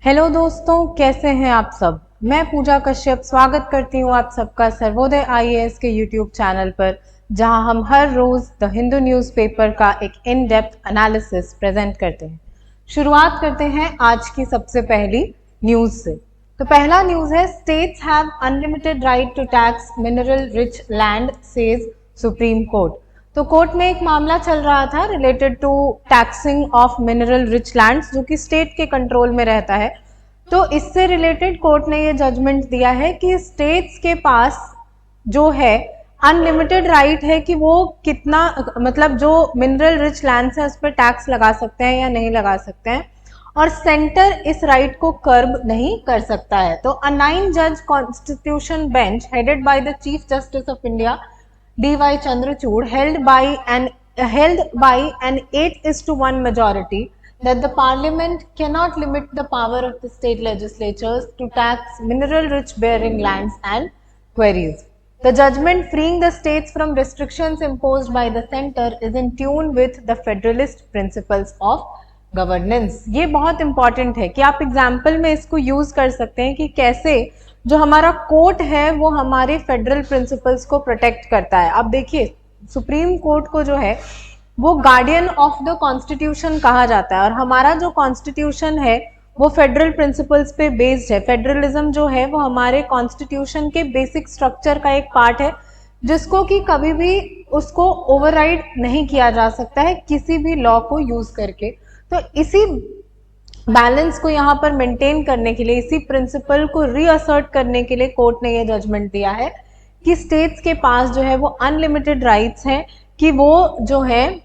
Hello दोस्तों, कैसे हैं आप सब। मैं पूजा कश्यप स्वागत करती हूं आप सबका सर्वोदय आईएएस के यूट्यूब चैनल पर, जहां हम हर रोज द हिंदू न्यूज़पेपर का एक इन डेप्थ एनालिसिस प्रेजेंट करते हैं। शुरुआत करते हैं आज की सबसे पहली न्यूज से। तो पहला न्यूज है, states have unlimited right to tax mineral rich land says Supreme Court. तो कोर्ट में एक मामला चल रहा था related to taxing of mineral rich lands, जो कि स्टेट के कंट्रोल में रहता है। तो इससे रिलेटेड कोर्ट ने ये जजमेंट दिया है कि स्टेट्स के पास जो है अनलिमिटेड राइट है कि वो कितना, मतलब जो मिनरल रिच लैंड्स है उस पर टैक्स लगा सकते हैं या नहीं लगा सकते हैं, और सेंटर इस राइट को कर्ब नहीं कर सकता है। तो अ 9 जज constitution bench headed by the chief justice of India D.Y. Chandrachud held by an 8:1 majority that the parliament cannot limit the power of the state legislatures to tax mineral rich bearing lands and quarries. The judgment freeing the states from restrictions imposed by the center is in tune with the federalist principles of governance. ये बहुत important है कि आप example में इसको use कर सकते हैं कि कैसे जो हमारा कोर्ट है वो हमारे फेडरल प्रिंसिपल्स को प्रोटेक्ट करता है। अब देखिए, सुप्रीम कोर्ट को जो है वो गार्डियन ऑफ द कॉन्स्टिट्यूशन कहा जाता है, और हमारा जो कॉन्स्टिट्यूशन है वो फेडरल प्रिंसिपल्स पे बेस्ड है। फेडरलिज्म जो है वो हमारे कॉन्स्टिट्यूशन के बेसिक स्ट्रक्चर का एक पार्ट है, जिसको कि कभी भी उसको ओवरराइड नहीं किया जा सकता है किसी भी लॉ को यूज करके। तो इसी बैलेंस को यहाँ पर मेंटेन करने के लिए, इसी प्रिंसिपल को रीअसर्ट करने के लिए कोर्ट ने ये जजमेंट दिया है कि स्टेट्स के पास जो है वो अनलिमिटेड राइट्स हैं कि वो जो है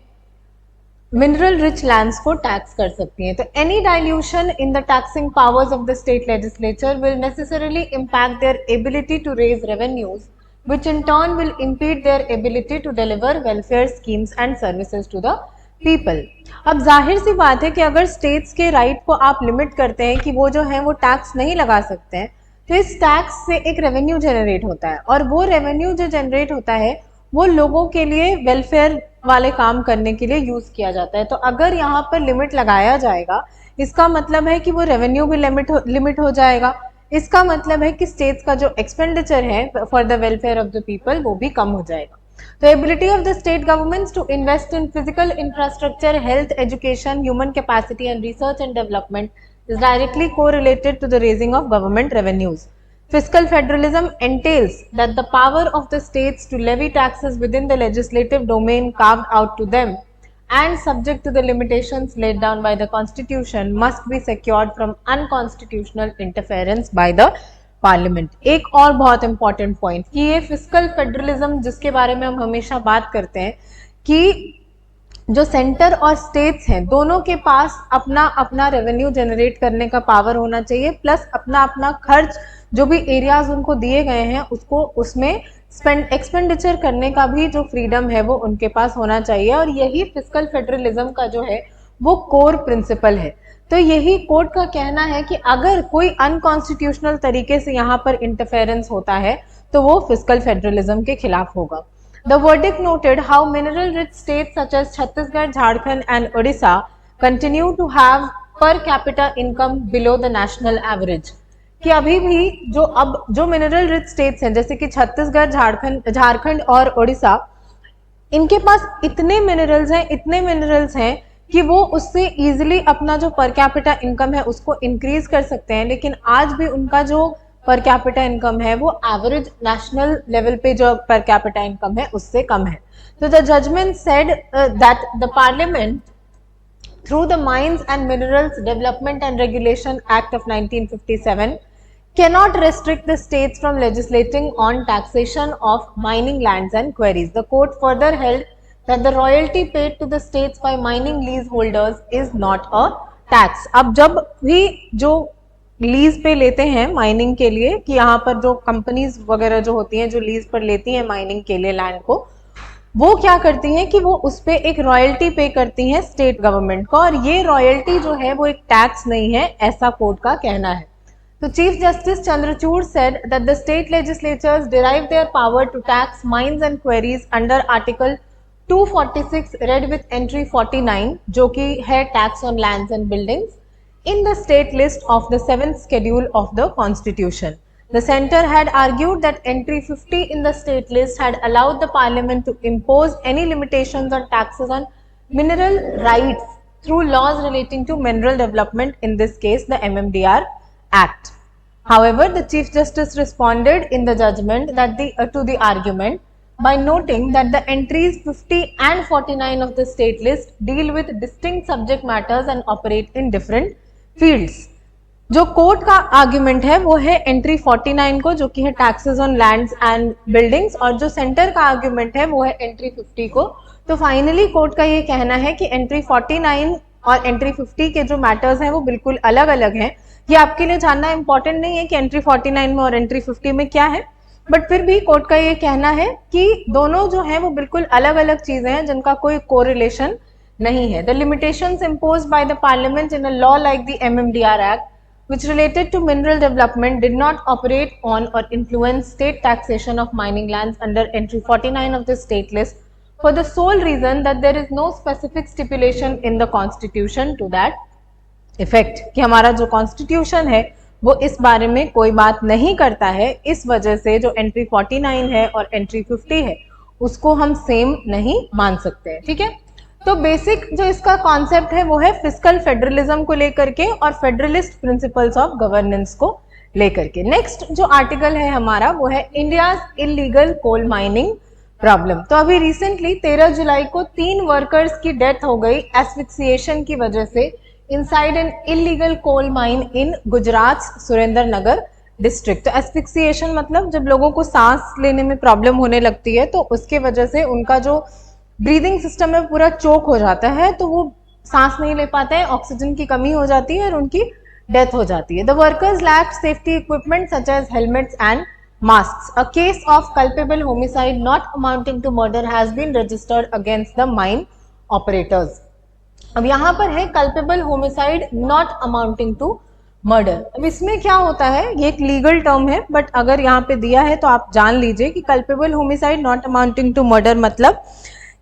मिनरल रिच लैंड्स को टैक्स कर सकती हैं। तो any dilution in the taxing powers of the state legislature will necessarily impact their ability to raise revenues, which in turn will impede their ability to deliver welfare schemes and services to the people। अब जाहिर सी बात है कि अगर states के right को आप limit करते हैं कि वो जो है वो टैक्स नहीं लगा सकते हैं, तो इस टैक्स से एक रेवेन्यू जनरेट होता है, और वो रेवेन्यू जो जनरेट होता है वो लोगों के लिए वेलफेयर वाले काम करने के लिए यूज किया जाता है। तो अगर यहाँ पर लिमिट लगाया जाएगा, इसका मतलब है कि वो रेवेन्यू भी लिमिट हो जाएगा। इसका मतलब है कि स्टेट्स का जो एक्सपेंडिचर है for the welfare of the people वो भी कम हो जाएगा। The ability of the state governments to invest in physical infrastructure, health, education, human capacity and research and development is directly correlated to the raising of government revenues. Fiscal federalism entails that the power of the states to levy taxes within the legislative domain carved out to them and subject to the limitations laid down by the Constitution must be secured from unconstitutional interference by the parliament. एक और बहुत important point कि ये fiscal federalism जिसके बारे में हम हमेशा बात करते हैं कि जो सेंटर और स्टेट्स हैं दोनों के पास अपना अपना रेवेन्यू जनरेट करने का पावर होना चाहिए, प्लस अपना अपना खर्च जो भी एरियाज उनको दिए गए हैं उसको उसमें एक्सपेंडिचर करने का भी जो फ्रीडम है वो उनके पास होना चाहिए। और यही फिस्कल फेडरलिज्म का जो है वो कोर प्रिंसिपल है। तो यही कोर्ट का कहना है कि अगर कोई अनकॉन्स्टिट्यूशनल तरीके से यहाँ पर इंटरफेरेंस होता है तो वो फिस्कल फेडरलिज्म के खिलाफ होगा। The verdict noted how mineral rich states such as Chhattisgarh, Jharkhand and Odisha continue to have per capita income below the national average। कि अभी भी जो मिनरल रिच स्टेट्स हैं जैसे कि छत्तीसगढ़, झारखंड और ओडिशा, इनके पास इतने मिनरल्स हैं कि वो उससे इजीली अपना जो पर कैपिटा इनकम है उसको इंक्रीज कर सकते हैं, लेकिन आज भी उनका जो पर कैपिटा इनकम है वो एवरेज नेशनल लेवल पे जो पर कैपिटा इनकम है उससे कम है। तो the judgement said that the Parliament through the Mines and Minerals Development and Regulation Act of 1957 cannot restrict the states from legislating on taxation of mining lands and quarries। The court further held that the royalty paid to the states by mining leaseholders is not a tax। अब जब भी जो lease पे लेते हैं mining के लिए, कि यहाँ पर जो कंपनीज वगैरह जो होती हैं जो लीज पर लेती हैं माइनिंग के लिए लैंड को, वो क्या करती हैं कि वो उस पे एक रॉयल्टी पे करती हैं स्टेट गवर्नमेंट को, और ये रॉयल्टी जो है वो एक टैक्स नहीं है, ऐसा कोर्ट का कहना है। तो chief justice Chandrachud said that the state legislatures derive their power to tax mines and quarries under article 246 read with entry 49 जो कि है tax on lands and buildings. in the state list of the 7th schedule of the Constitution. The centre had argued that entry 50 in the state list had allowed the parliament to impose any limitations on taxes on mineral rights through laws relating to mineral development, in this case the MMDR Act. However, the Chief Justice responded in the judgment that to the argument by noting that the entries 50 and 49 of the state list deal with distinct subject matters and operate in different fields. जो court का argument है वो है entry 49 को, जो कि है taxes on lands and buildings, और जो सेंटर का आर्ग्यूमेंट है वो है एंट्री 50 को. तो फाइनली कोर्ट का ये कहना है कि एंट्री 49 और एंट्री 50 के जो मैटर्स हैं वो बिल्कुल अलग अलग हैं. ये आपके लिए जानना इंपॉर्टेंट नहीं है कि एंट्री 49 में और एंट्री 50 में क्या है, बट फिर भी कोर्ट का ये कहना है कि दोनों जो है वो बिल्कुल अलग अलग चीजें हैं जिनका कोई कोरिलेशन नहीं है. The limitations imposed by the parliament in a law like the MMDR Act which related to mineral development did not operate on or influence state taxation of mining lands under entry 49 of the state list for the sole reason that there is no specific stipulation in the constitution to that effect. कि हमारा जो constitution है वो इस बारे में कोई बात नहीं करता है, इस वजह से जो एंट्री 49 है और एंट्री 50 है उसको हम सेम नहीं मान सकते हैं. ठीक है, तो बेसिक जो इसका कॉन्सेप्ट है वो है फिस्कल फेडरलिज्म को लेकर के और फेडरलिस्ट प्रिंसिपल्स ऑफ गवर्नेंस को लेकर के. नेक्स्ट जो आर्टिकल है हमारा वो है India's illegal coal mining problem. तो अभी रिसेंटली 13 जुलाई को 3 वर्कर्स की डेथ हो गई एस्फिक्सिएशन की वजह से inside an illegal coal mine in Gujarat Surendranagar district. तो एस्फिक्सिएशन मतलब जब लोगों को सांस लेने में प्रॉब्लम होने लगती है तो उसके वजह से उनका जो ब्रीदिंग सिस्टम में पूरा चोक हो जाता है, तो वो सांस नहीं ले पाते हैं, ऑक्सीजन की कमी हो जाती है और उनकी डेथ हो जाती है. The workers lack safety equipment such as helmets and masks. A case of culpable homicide not amounting to murder has been registered against the mine operators. अब यहाँ पर है culpable homicide not amounting to murder. अब इसमें क्या होता है, ये एक लीगल टर्म है, बट अगर यहाँ पे दिया है तो आप जान लीजिए कि culpable homicide not amounting to murder मतलब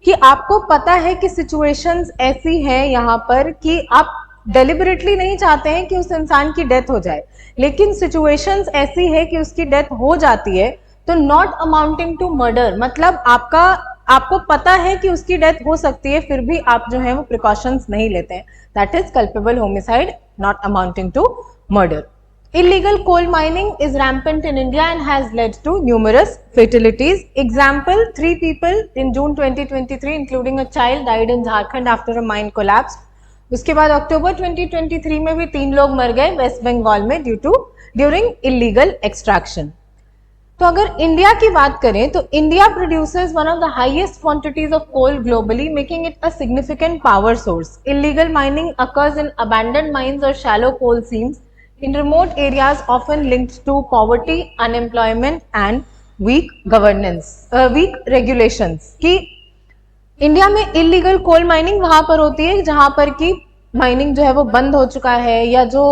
कि आपको पता है कि सिचुएशंस ऐसी हैं यहाँ पर कि आप डेलिबरेटली नहीं चाहते हैं कि उस इंसान की डेथ हो जाए, लेकिन सिचुएशंस ऐसी है कि उसकी डेथ हो जाती है. तो नॉट अमाउंटिंग टू मर्डर मतलब आपको पता है कि उसकी डेथ हो सकती है, फिर भी आप जो है वो प्रिकॉशंस नहीं लेते हैं. That is culpable homicide not amounting to murder. Illegal coal mining is rampant in India and has led to numerous fatalities. Example, 3 people in June 2023 including a child died in Jharkhand after a mine collapsed. उसके बाद अक्टूबर 2023 में भी 3 लोग मर गए waste Bengal में during illegal extraction. तो अगर इंडिया की बात करें तो India produces one of the highest quantities of coal globally, making it a significant power source. Illegal mining occurs in abandoned mines और shallow coal seams in remote areas often linked to poverty, unemployment and weak governance, weak regulations. कि India में illegal coal mining वहां पर होती है जहां पर कि माइनिंग जो है वो बंद हो चुका है या जो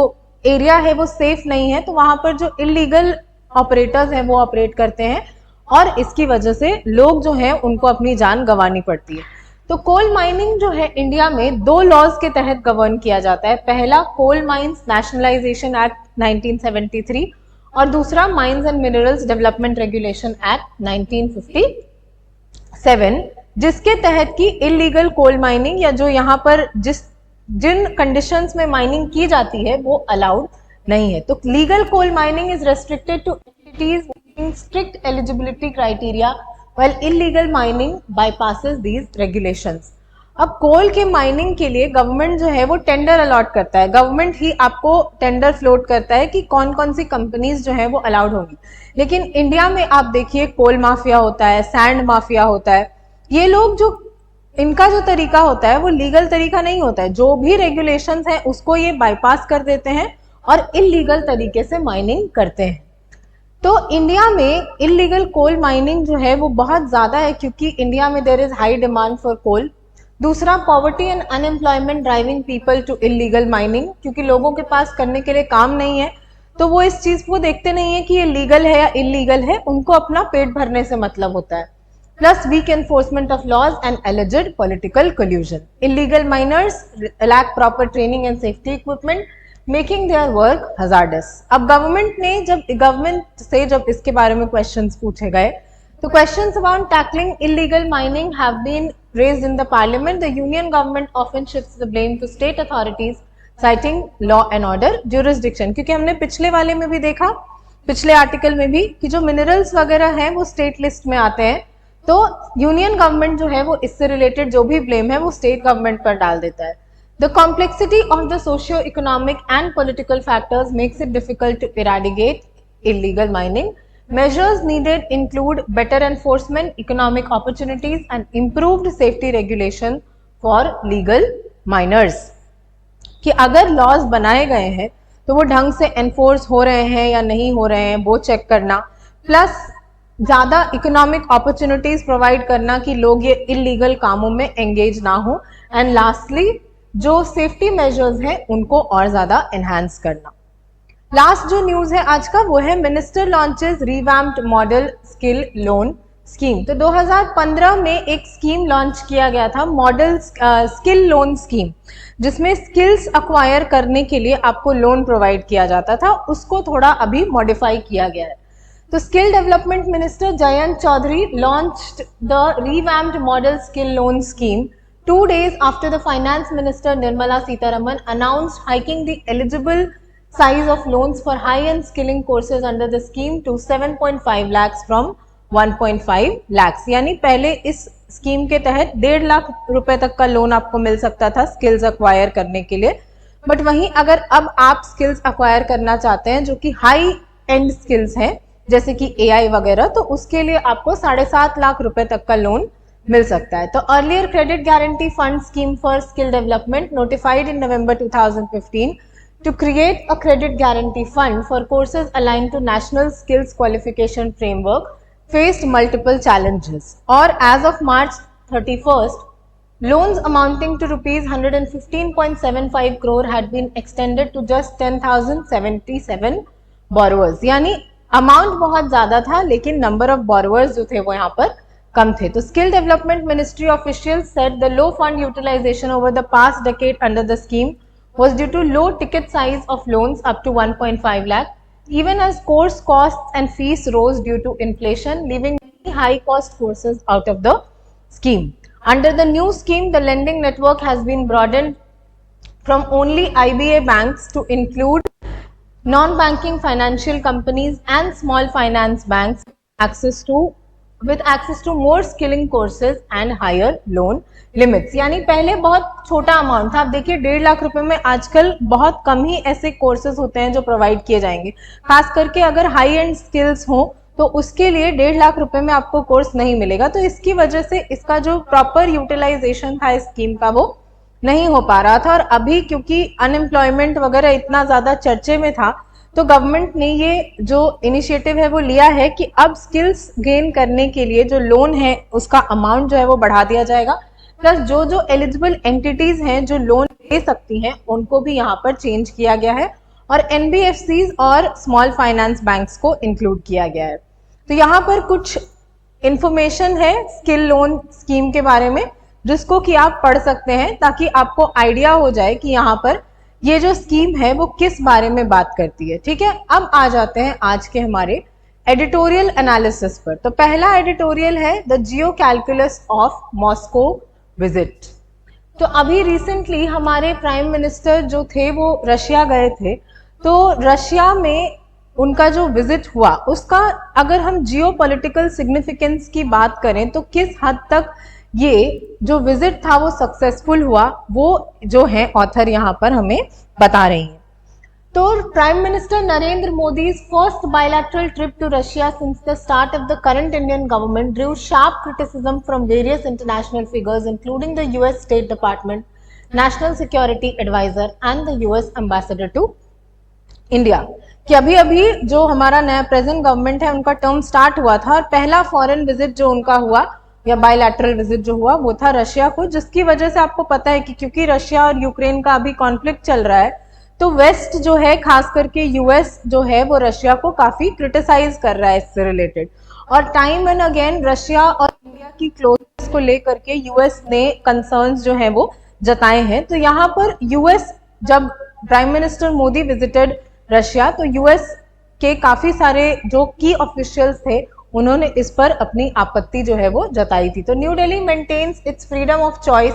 एरिया है वो सेफ नहीं है, तो वहां पर जो इलीगल ऑपरेटर्स हैं वो ऑपरेट करते हैं और इसकी वजह से लोग जो हैं उनको अपनी जान गंवानी पड़ती है. तो कोल माइनिंग जो है इंडिया में 2 लॉज के तहत गवर्न किया जाता है. पहला कोल माइंस नेशनलाइजेशन एक्ट 1973 और दूसरा mines and Minerals development regulation act 1957, जिसके तहत की इलीगल कोल माइनिंग या जो यहाँ पर जिन कंडीशंस में माइनिंग की जाती है वो अलाउड नहीं है. तो legal coal mining is restricted to entities meeting strict eligibility criteria while illegal mining bypasses these regulations. अब कोल के माइनिंग के लिए गवर्नमेंट जो है वो टेंडर अलॉट करता है. गवर्नमेंट ही आपको टेंडर फ्लोट करता है कि कौन कौन सी कंपनीज जो है वो अलाउड होंगी. लेकिन इंडिया में आप देखिए कोल माफिया होता है, सैंड माफिया होता है. ये लोग जो इनका जो तरीका होता है वो लीगल तरीका नहीं होता है. जो भी रेगुलेशंस हैं उसको ये बाईपास कर देते हैं और इलीगल तरीके से माइनिंग करते हैं. तो इंडिया में इलीगल कोल माइनिंग जो है वो बहुत ज़्यादा है क्योंकि इंडिया में there is high demand for coal. दूसरा, poverty and unemployment driving people to illegal mining, क्योंकि लोगों के पास करने के लिए काम नहीं है तो वो इस चीज़ को देखते नहीं है कि ये लीगल है या इलीगल है, उनको अपना पेट भरने से मतलब होता है. Plus weak enforcement of laws and alleged political collusion. Illegal miners lack proper training and safety equipment, making their work hazardous. अब गवर्नमेंट से जब इसके बारे में क्वेश्चंस पूछे गए, तो questions about tackling illegal mining have been raised in the parliament. The union government often shifts the blame to state authorities, citing law and order jurisdiction. क्योंकि हमने पिछले वाले में भी देखा, पिछले आर्टिकल में भी, कि जो मिनरल्स वगैरह हैं वो स्टेट लिस्ट में आते हैं, तो यूनियन गवर्नमेंट जो है वो इससे रिलेटेड जो भी ब्लेम है वो स्टेट गवर्नमेंट पर डाल देता है। The complexity of the socio-economic and political factors makes it difficult to eradicate illegal mining. Measures needed include better enforcement, economic opportunities, and improved safety regulation for legal miners. कि अगर laws बनाए गए हैं तो वो ढंग से एनफोर्स हो रहे हैं या नहीं हो रहे हैं वो चेक करना, प्लस ज़्यादा इकोनॉमिक अपॉर्चुनिटीज प्रोवाइड करना कि लोग ये इलीगल कामों में एंगेज ना हो, एंड लास्टली जो सेफ्टी मेजर्स हैं उनको और ज़्यादा एनहांस करना। लास्ट जो न्यूज है आज का वो है minister launches revamped model skill loan scheme. तो 2015 में एक स्कीम लॉन्च किया गया था, मॉडल स्किल लोन स्कीम, जिसमें स्किल्स अक्वायर करने के लिए आपको लोन प्रोवाइड किया जाता था, उसको थोड़ा अभी मॉडिफाई किया गया है। तो skill development minister Jayant Chaudhary launched the revamped model skill loan scheme 2 days after the finance minister Nirmala Sitharaman announced hiking the eligible size of loans for high-end skilling courses under the scheme to 7.5 lakhs from 1.5 lakhs। यानी पहले इस scheme के तहत 1.5 लाख रुपए तक का loan आपको मिल सकता था स्किल्स अक्वायर करने के लिए, बट वहीं अगर अब आप स्किल्स अक्वायर करना चाहते हैं जो कि हाई एंड स्किल्स हैं जैसे कि AI वगैरह, तो उसके लिए आपको 7.5 लाख रुपए तक का लोन मिल सकता है। तो earlier credit guarantee fund scheme for skill development notified in November 2015 to create a credit guarantee fund for courses aligned to National Skills Qualification Framework faced multiple challenges, or as of March 31st, loans amounting to rupees 115.75 crore had been extended to just 10,077 borrowers। यानी amount बहुत ज्यादा था लेकिन number of borrowers जो थे वो यहाँ पर कम थे। तो skill development ministry officials said the low fund utilization over the past decade under the scheme was due to low ticket size of loans up to 1.5 lakh, even as course costs and fees rose due to inflation, leaving many high-cost courses out of the scheme. Under the new scheme, the lending network has been broadened from only IBA banks to include non-banking financial companies and small finance banks with access to more skilling courses and higher loan limits। यानी पहले बहुत छोटा amount था, आप देखिए 1.5 लाख रुपए में आजकल बहुत कम ही ऐसे कोर्सेज होते हैं जो प्रोवाइड किए जाएंगे, खास करके अगर हाई एंड स्किल्स हो तो उसके लिए 1.5 लाख रुपए में आपको कोर्स नहीं मिलेगा। तो इसकी वजह से इसका जो प्रॉपर यूटिलाइजेशन था इस स्कीम का वो नहीं हो पा रहा था, और अभी क्योंकि अनएम्प्लॉयमेंट वगैरह इतना ज्यादा चर्चे में था तो गवर्नमेंट ने ये जो इनिशिएटिव है वो लिया है कि अब स्किल्स गेन करने के लिए जो लोन है उसका अमाउंट जो है वो बढ़ा दिया जाएगा, प्लस जो जो एलिजिबल एंटिटीज हैं जो लोन दे सकती हैं उनको भी यहाँ पर चेंज किया गया है, और NBFCs और स्मॉल फाइनेंस बैंक्स को इंक्लूड किया गया है। तो यहाँ पर कुछ इंफॉर्मेशन है स्किल लोन स्कीम के बारे में जिसको कि आप पढ़ सकते हैं ताकि आपको आइडिया हो जाए कि यहाँ पर ये जो स्कीम है वो किस बारे में बात करती है। ठीक है, अब आ जाते हैं आज के हमारे एडिटोरियल एनालिसिस पर। तो पहला एडिटोरियल है the Jio calculus of Moscow visit. तो अभी रिसेंटली हमारे प्राइम मिनिस्टर जो थे वो रशिया गए थे, तो रशिया में उनका जो विजिट हुआ उसका अगर हम जियो पॉलिटिकल सिग्निफिकेंस की बात करें तो किस हद तक ये जो विजिट था वो सक्सेसफुल हुआ, वो जो है ऑथर यहाँ पर हमें बता रही हैं। तो prime minister Narendra Modi's first bilateral trip to Russia since the start of the current Indian government drew sharp criticism from various international figures including the US State Department, National Security Advisor and the US Ambassador to India। कि अभी अभी जो हमारा नया present government है उनका term start हुआ था और पहला फॉरेन विजिट जो उनका हुआ या बायलैटरल विजिट जो हुआ वो था रशिया को, जिसकी वजह से आपको पता है कि क्योंकि रशिया और यूक्रेन का अभी कॉन्फ्लिक्ट चल रहा है तो वेस्ट जो है खास करके यूएस जो है वो रशिया को काफी क्रिटिसाइज कर रहा है इससे रिलेटेड, और टाइम एंड अगेन रशिया और इंडिया की क्लोजनेस को लेकर के यूएस ने कंसर्न्स जो है वो जताए हैं। तो यहाँ पर यूएस जब prime minister Modi visited Russia, तो यूएस के काफी सारे जो की ऑफिशियल्स थे उन्होंने इस पर अपनी आपत्ति जो है वो जताई थी। तो New Delhi maintains its freedom of choice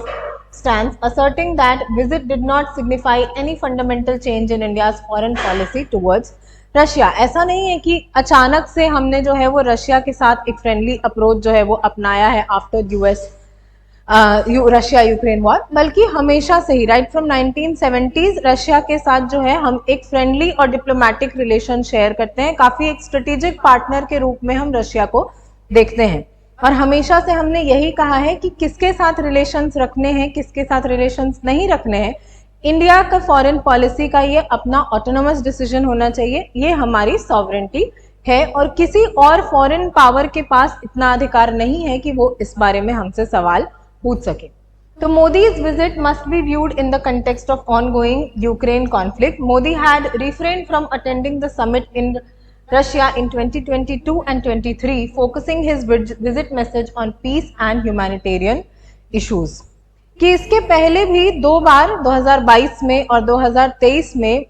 stance, asserting that visit did not signify any fundamental change in India's foreign policy towards Russia। ऐसा नहीं है कि अचानक से हमने जो है वो रशिया के साथ एक फ्रेंडली अप्रोच जो है वो अपनाया है after US Russia Ukraine war, बल्कि हमेशा से ही राइट फ्रॉम 1970s रशिया के साथ जो है हम एक फ्रेंडली और डिप्लोमेटिक रिलेशन शेयर करते हैं। काफी एक स्ट्रेटेजिक पार्टनर के रूप में हम रशिया को देखते हैं और हमेशा से हमने यही कहा है कि किसके साथ रिलेशंस रखने हैं, किसके साथ रिलेशंस नहीं रखने हैं, इंडिया का फॉरेन पॉलिसी का ये अपना ऑटोनोमस डिसीजन होना चाहिए। ये हमारी सॉवरेंटी है और किसी और फॉरेन पावर के पास इतना अधिकार नहीं है कि वो इस बारे में हमसे सवाल पूछ सके। तो Modi's visit must be viewed in the context of ongoing Ukraine conflict. Modi had refrained from attending the summit in Russia in 2022 and 23, focusing his visit message on peace and humanitarian issues. कि इसके पहले भी दो बार 2022 में और 2023 में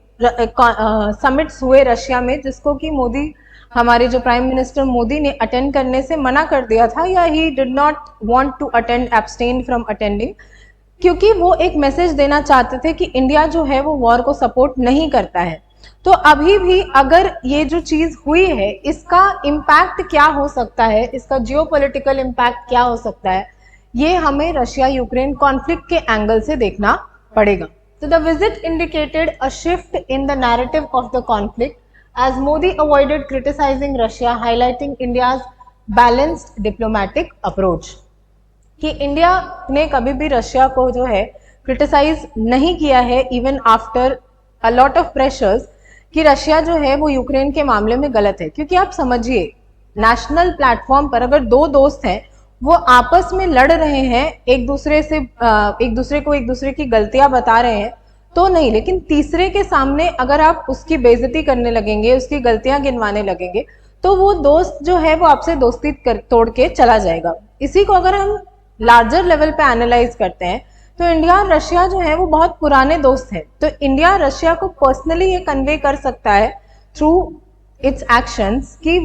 summits हुए Russia में, जिसको कि मोदी हमारे जो प्राइम मिनिस्टर मोदी ने अटेंड करने से मना कर दिया था, या he did not want to attend, abstain from attending, क्योंकि वो एक मैसेज देना चाहते थे कि इंडिया जो है वो वॉर को सपोर्ट नहीं करता है। तो अभी भी अगर ये जो चीज हुई है इसका इम्पैक्ट क्या हो सकता है, इसका जियोपॉलिटिकल इम्पैक्ट क्या हो सकता है, ये हमें रशिया यूक्रेन कॉन्फ्लिक्ट के एंगल से देखना पड़ेगा। So the visit indicated a shift in the narrative of the conflict as Modi avoided criticizing Russia, highlighting India's balanced diplomatic approach। कि इंडिया ने कभी भी रशिया को जो है क्रिटिसाइज नहीं किया है, even after a lot of pressures, कि रशिया जो है वो यूक्रेन के मामले में गलत है। क्योंकि आप समझिए, नेशनल प्लेटफॉर्म पर अगर दो दोस्त हैं वो आपस में लड़ रहे हैं, एक दूसरे की गलतियां बता रहे हैं तो नहीं, लेकिन तीसरे के सामने अगर आप उसकी बेइज्जती करने लगेंगे, उसकी गलतियां गिनवाने लगेंगे, तो वो दोस्त जो है वो आपसे दोस्ती तोड़ के चला जाएगा। इसी को अगर हम लार्जर लेवल पे एनालाइज करते हैं तो इंडिया और रशिया जो है वो बहुत पुराने दोस्त हैं। तो इंडिया रशिया को पर्सनली ये कन्वे कर सकता है थ्रू इट्स एक्शंस कि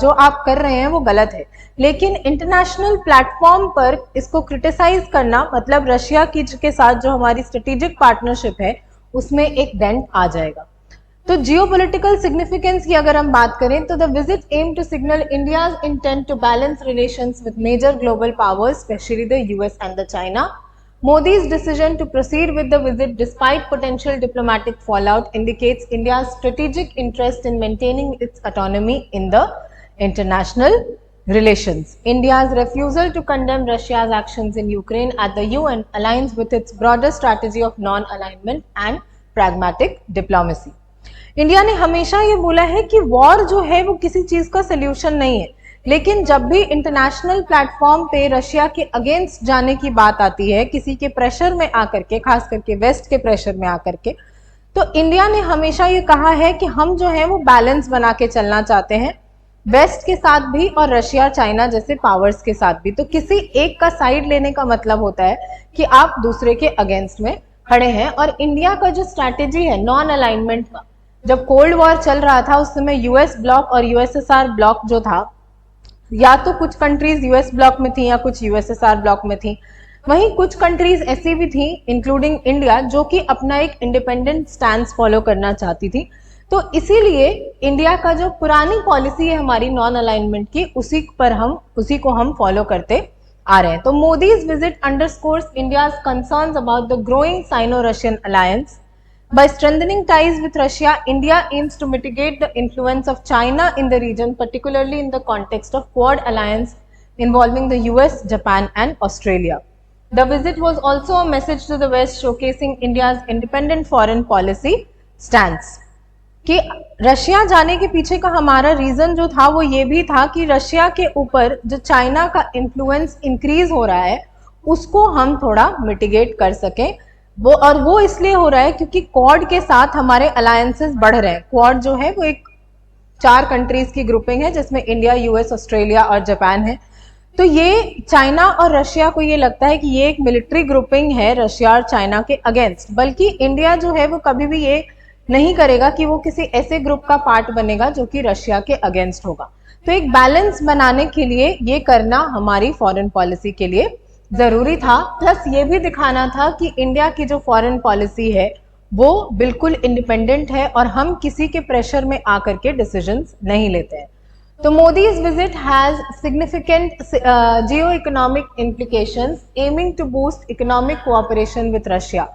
जो आप कर रहे हैं वो गलत है, लेकिन इंटरनेशनल प्लेटफॉर्म पर इसको क्रिटिसाइज करना मतलब रशिया की के साथ जो हमारी स्ट्रेटेजिक पार्टनरशिप है उसमें एक डेंट आ जाएगा। तो जियोपॉलिटिकल सिग्निफिकेंस की अगर हम बात करें तो the visit aim to signal India's intent to balance relations with major global powers, specially the US and the China. Modi's decision to proceed with the visit despite potential diplomatic fallout indicates India's strategic interest in maintaining its autonomy in the international relations. India's refusal to condemn Russia's actions in Ukraine at the UN aligns with its broader strategy of non-alignment and pragmatic diplomacy. India ने हमेशा ये बोला है कि war जो है वो किसी चीज का सोल्यूशन नहीं है, लेकिन जब भी इंटरनेशनल प्लेटफॉर्म पे रशिया के अगेंस्ट जाने की बात आती है, किसी के प्रेशर में आकर के, खास करके वेस्ट के प्रेशर में आकर के, तो इंडिया ने हमेशा ये कहा है कि हम जो है वो बैलेंस बना के चलना चाहते हैं, वेस्ट के साथ भी और रशिया चाइना जैसे पावर्स के साथ भी। तो किसी एक का साइड लेने का मतलब होता है कि आप दूसरे के अगेंस्ट में खड़े हैं। और इंडिया का जो स्ट्रैटेजी है नॉन अलाइनमेंट का, जब कोल्ड वॉर चल रहा था उस समय यूएस ब्लॉक और यूएसएसआर ब्लॉक जो था, या तो कुछ कंट्रीज यूएस ब्लॉक में थी या कुछ यूएसएसआर ब्लॉक में थी, वहीं कुछ कंट्रीज ऐसी भी थी इंक्लूडिंग इंडिया जो कि अपना एक इंडिपेंडेंट स्टैंस फॉलो करना चाहती थी। तो इसीलिए इंडिया का जो पुरानी पॉलिसी है हमारी नॉन अलाइनमेंट की, उसी को हम फॉलो करते आ रहे हैं। तो Modi's visit underscores India's concerns about the growing Sino Russian alliance. By strengthening ties with Russia, India aims to mitigate the influence of China in the region, particularly in the context of Quad alliance involving the US, Japan and Australia. The visit was also a message to the West showcasing India's independent foreign policy stance. कि Russia जाने के पीछे का हमारा reason जो था वो ये भी था कि रशिया के ऊपर जो चाइना का इन्फ्लुएंस इंक्रीज हो रहा है उसको हम थोड़ा मिटिगेट कर सकें। वो इसलिए हो रहा है क्योंकि क्वाड के साथ हमारे अलायंसेस बढ़ रहे हैं। क्वाड जो है वो एक 4 कंट्रीज की ग्रुपिंग है जिसमें इंडिया, यूएस, ऑस्ट्रेलिया और जापान है। तो ये चाइना और रशिया को ये लगता है कि ये एक मिलिट्री ग्रुपिंग है रशिया और चाइना के अगेंस्ट, बल्कि इंडिया जो है वो कभी भी ये नहीं करेगा कि वो किसी ऐसे ग्रुप का पार्ट बनेगा जो कि रशिया के अगेंस्ट होगा। तो एक बैलेंस बनाने के लिए ये करना हमारी फॉरेन पॉलिसी के लिए जरूरी था। प्लस ये भी दिखाना था कि इंडिया की जो फॉरेन पॉलिसी है वो बिल्कुल इंडिपेंडेंट है और हम किसी के प्रेशर में आकर के डिसीजंस नहीं लेते हैं। तो Modi's visit has significant geo-economic implications, aiming to boost economic cooperation with Russia.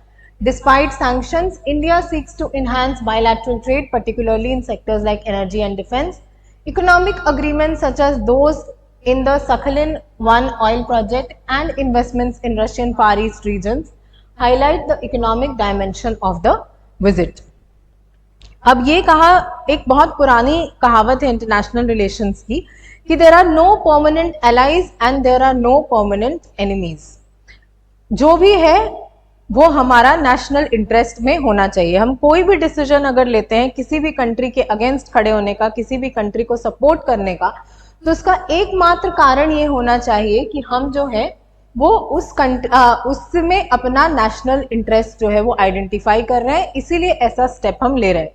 Despite sanctions, India seeks to enhance bilateral trade, particularly in sectors like energy and defense. Economic agreements such as those in the Sakhalin-1 oil project and investments in Russian Far East regions highlight the economic dimension of the visit. अब ये कहा, एक बहुत पुरानी कहावत है international relations की कि there are no permanent allies and there are no permanent enemies. जो भी है वो हमारा नेशनल इंटरेस्ट में होना चाहिए। हम कोई भी डिसीजन अगर लेते हैं किसी भी कंट्री के अगेंस्ट खड़े होने का, किसी भी कंट्री को सपोर्ट करने का, तो उसका एकमात्र कारण ये होना चाहिए कि हम जो है वो उसमें अपना नेशनल इंटरेस्ट जो है वो आइडेंटिफाई कर रहे हैं, इसीलिए ऐसा स्टेप हम ले रहे हैं।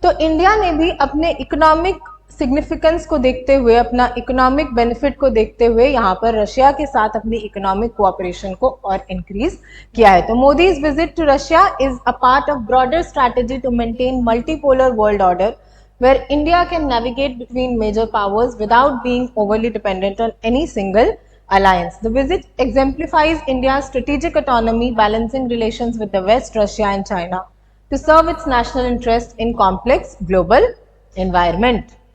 तो इंडिया ने भी अपने इकोनॉमिक सिग्निफिकेंस को देखते हुए, अपना इकोनॉमिक बेनिफिट को देखते हुए यहाँ पर रशिया के साथ अपनी इकोनॉमिक कोऑपरेशन को और इंक्रीज किया है। तो Modi's visit to Russia is a part of broader strategy to maintain multipolar world order where India can navigate between major powers without being overly dependent on any single alliance. The visit exemplifies India's strategic autonomy, balancing relations with the West, Russia and China to serve its national interest in complex global environment.